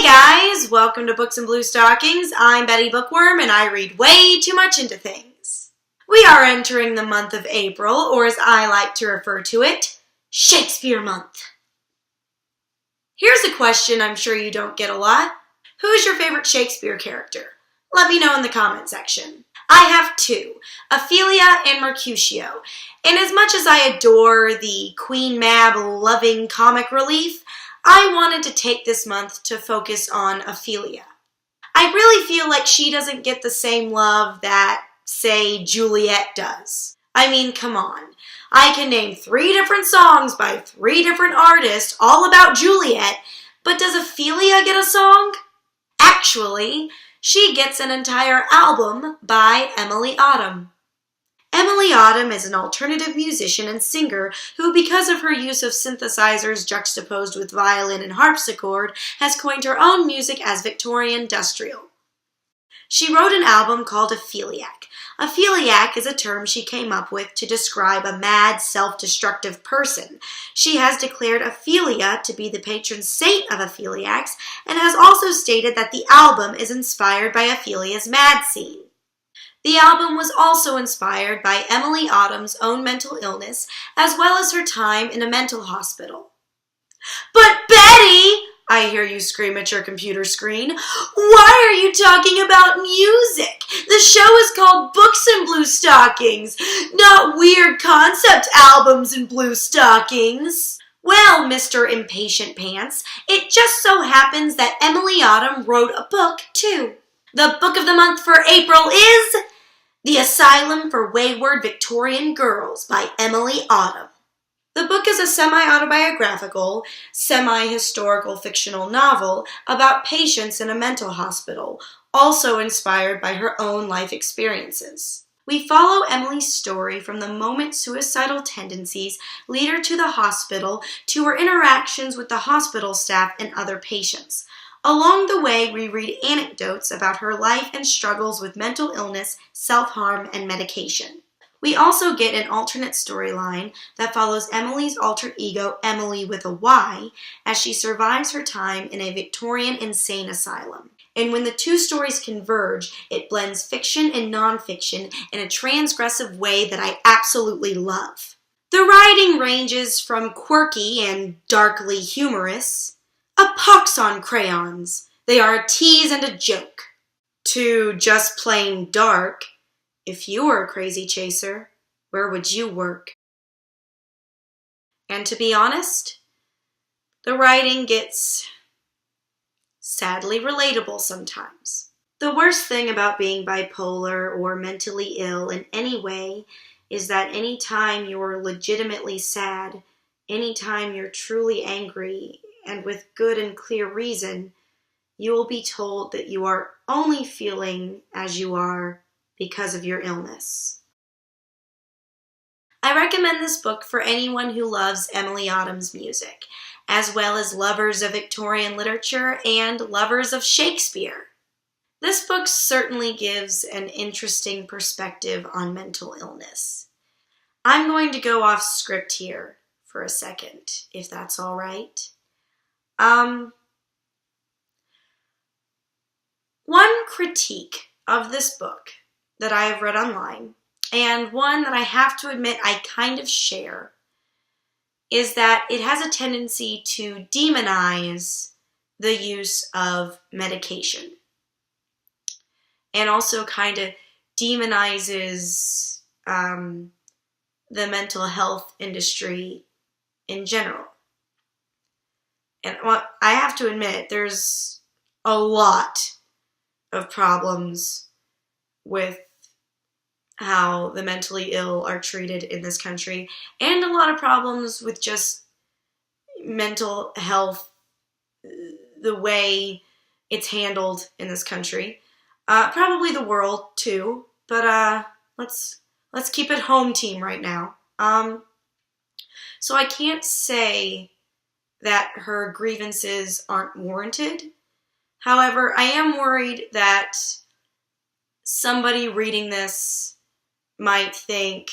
Hey guys, welcome to Books and BlueStockings. I'm Betty Bookworm and I read way too much into things. We are entering the month of April, or as I like to refer to it, Shakespeare Month. Here's a question I'm sure you don't get a lot. Who is your favorite Shakespeare character? Let me know in the comment section. I have two, Ophelia and Mercutio, and as much as I adore the Queen Mab loving comic relief, I wanted to take this month to focus on Ophelia. I really feel like she doesn't get the same love that, say, Juliet does. I mean, come on. I can name 3 different songs by 3 different artists all about Juliet, but does Ophelia get a song? Actually, she gets an entire album by Emilie. Emilie is an alternative musician and singer who, because of her use of synthesizers juxtaposed with violin and harpsichord, has coined her own music as Victorian industrial. She wrote an album called Opheliac. Opheliac is a term she came up with to describe a mad, self-destructive person. She has declared Ophelia to be the patron saint of Opheliacs and has also stated that the album is inspired by Ophelia's mad scene. The album was also inspired by Emilie Autumn's own mental illness, as well as her time in a mental hospital. But Betty, I hear you scream at your computer screen, why are you talking about music? The show is called Books and BlueStockings, not weird concept albums and BlueStockings. Well, Mr. Impatient Pants, it just so happens that Emilie Autumn wrote a book, too. The book of the month for April is The Asylum for Wayward Victorian Girls by Emilie Autumn. The book is a semi-autobiographical, semi-historical fictional novel about patients in a mental hospital, also inspired by her own life experiences. We follow Emilie's story from the moment suicidal tendencies lead her to the hospital to her interactions with the hospital staff and other patients. Along the way, we read anecdotes about her life and struggles with mental illness, self-harm, and medication. We also get an alternate storyline that follows Emilie's alter ego, Emilie with a Y, as she survives her time in a Victorian insane asylum. And when the 2 stories converge, it blends fiction and nonfiction in a transgressive way that I absolutely love. The writing ranges from quirky and darkly humorous, a pox on crayons, they are a tease and a joke, to just plain dark. If you were a crazy chaser, where would you work? And to be honest, the writing gets sadly relatable sometimes. The worst thing about being bipolar or mentally ill in any way is that anytime you're legitimately sad, anytime you're truly angry, and with good and clear reason, you will be told that you are only feeling as you are because of your illness. I recommend this book for anyone who loves Emilie Autumn's music, as well as lovers of Victorian literature and lovers of Shakespeare. This book certainly gives an interesting perspective on mental illness. I'm going to go off script here for a second, if that's all right. One critique of this book that I have read online, and one that I have to admit I kind of share, is that it has a tendency to demonize the use of medication. And also kind of demonizes the mental health industry in general. And I have to admit, there's a lot of problems with how the mentally ill are treated in this country, and a lot of problems with just mental health, the way it's handled in this country. Probably the world too, but let's keep it home team right now. So I can't say that her grievances aren't warranted. However, I am worried that somebody reading this might think,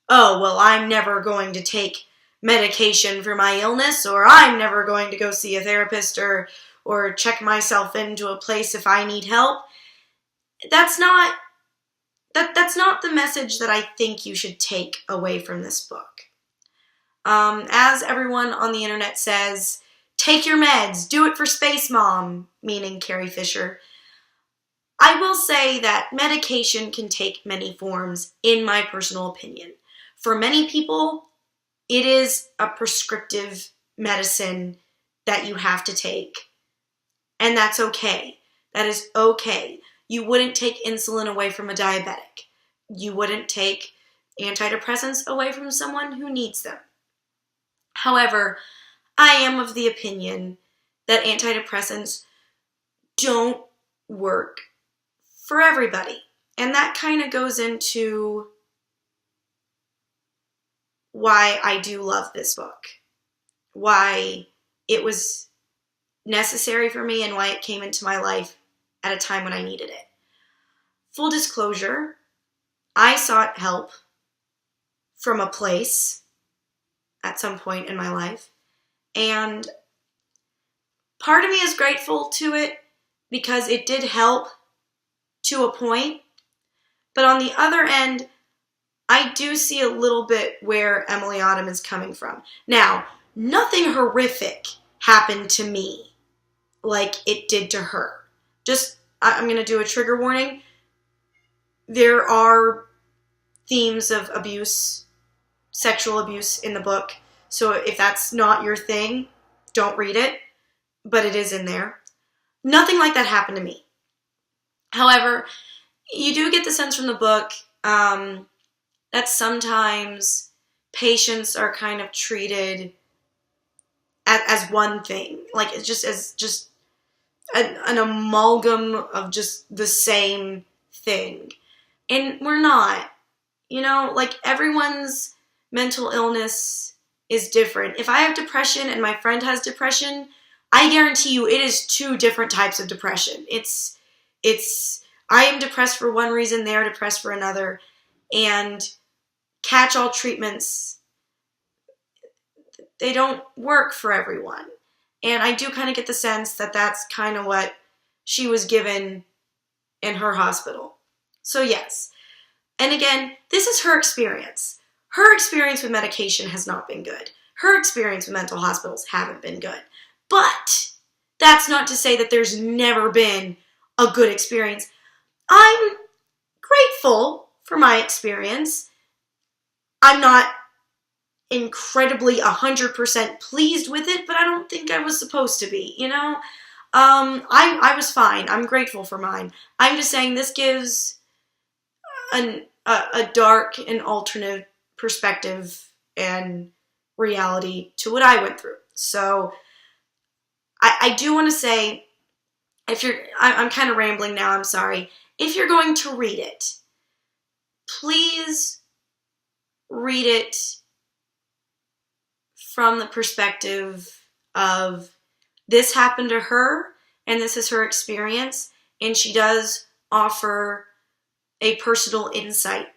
oh, well, I'm never going to take medication for my illness, or I'm never going to go see a therapist, or or check myself into a place if I need help. That's not the message that I think you should take away from this book. As everyone on the internet says, take your meds, do it for Space Mom, meaning Carrie Fisher. I will say that medication can take many forms, in my personal opinion. For many people, it is a prescriptive medicine that you have to take. And that's okay. That is okay. You wouldn't take insulin away from a diabetic. You wouldn't take antidepressants away from someone who needs them. However, I am of the opinion that antidepressants don't work for everybody. And that kind of goes into why I do love this book, why it was necessary for me, and why it came into my life at a time when I needed it. Full disclosure, I sought help from a place at some point in my life, and part of me is grateful to it because it did help to a point, but on the other end, I do see a little bit where Emilie Autumn is coming from. Now, nothing horrific happened to me like it did to her. Just, I'm going to do a trigger warning. There are themes of abuse, sexual abuse in the book. So if that's not your thing, don't read it. But it is in there. Nothing like that happened to me. However, you do get the sense from the book that sometimes patients are kind of treated as one thing. Like it's just an amalgam of just the same thing. And we're not. You know, like everyone's mental illness is different. If I have depression and my friend has depression, I guarantee you it is two different types of depression. It's I am depressed for one reason, they're depressed for another. And catch-all treatments, they don't work for everyone. And I do kind of get the sense that that's kind of what she was given in her hospital. So yes. And again, this is her experience. Her experience with medication has not been good. Her experience with mental hospitals haven't been good. But that's not to say that there's never been a good experience. I'm grateful for my experience. I'm not incredibly 100% pleased with it, but I don't think I was supposed to be, you know? I was fine. I'm grateful for mine. I'm just saying this gives a dark and alternate perspective and reality to what I went through. So I do want to say, I'm kind of rambling now, I'm sorry. If you're going to read it, please read it from the perspective of this happened to her and this is her experience, and she does offer a personal insight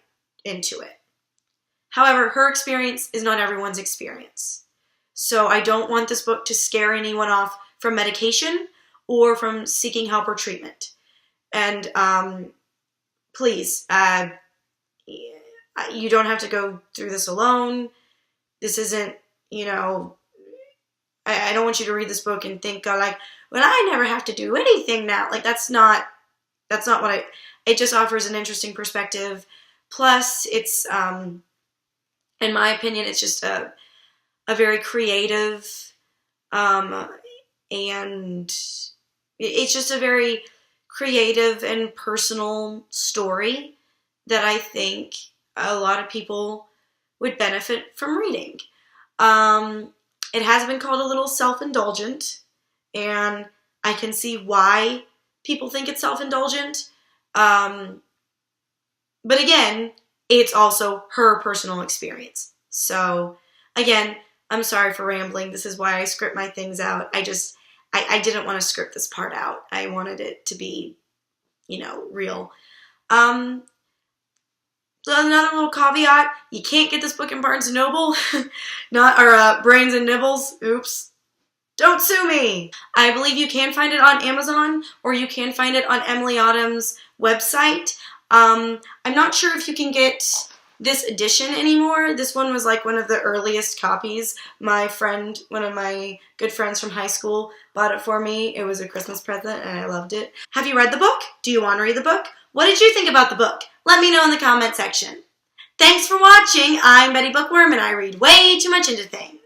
into it. However, her experience is not everyone's experience. So I don't want this book to scare anyone off from medication or from seeking help or treatment. And please, you don't have to go through this alone. This isn't, I don't want you to read this book and think, well, I never have to do anything now. Like, that's not what it just offers an interesting perspective. Plus, it's, in my opinion, it's just a very creative, and it's just a very creative and personal story that I think a lot of people would benefit from reading. It has been called a little self-indulgent, and I can see why people think it's self-indulgent. But again, it's also her personal experience. So again, I'm sorry for rambling. This is why I script my things out. I didn't want to script this part out. I wanted it to be, real. Another little caveat, you can't get this book in Barnes & Noble, Brains and Nibbles, oops. Don't sue me! I believe you can find it on Amazon, or you can find it on Emilie Autumn's website. I'm not sure if you can get this edition anymore. This one was like one of the earliest copies. My friend, one of my good friends from high school, bought it for me. It was a Christmas present and I loved it. Have you read the book? Do you want to read the book? What did you think about the book? Let me know in the comment section. Thanks for watching. I'm Betty Bookworm and I read way too much into things.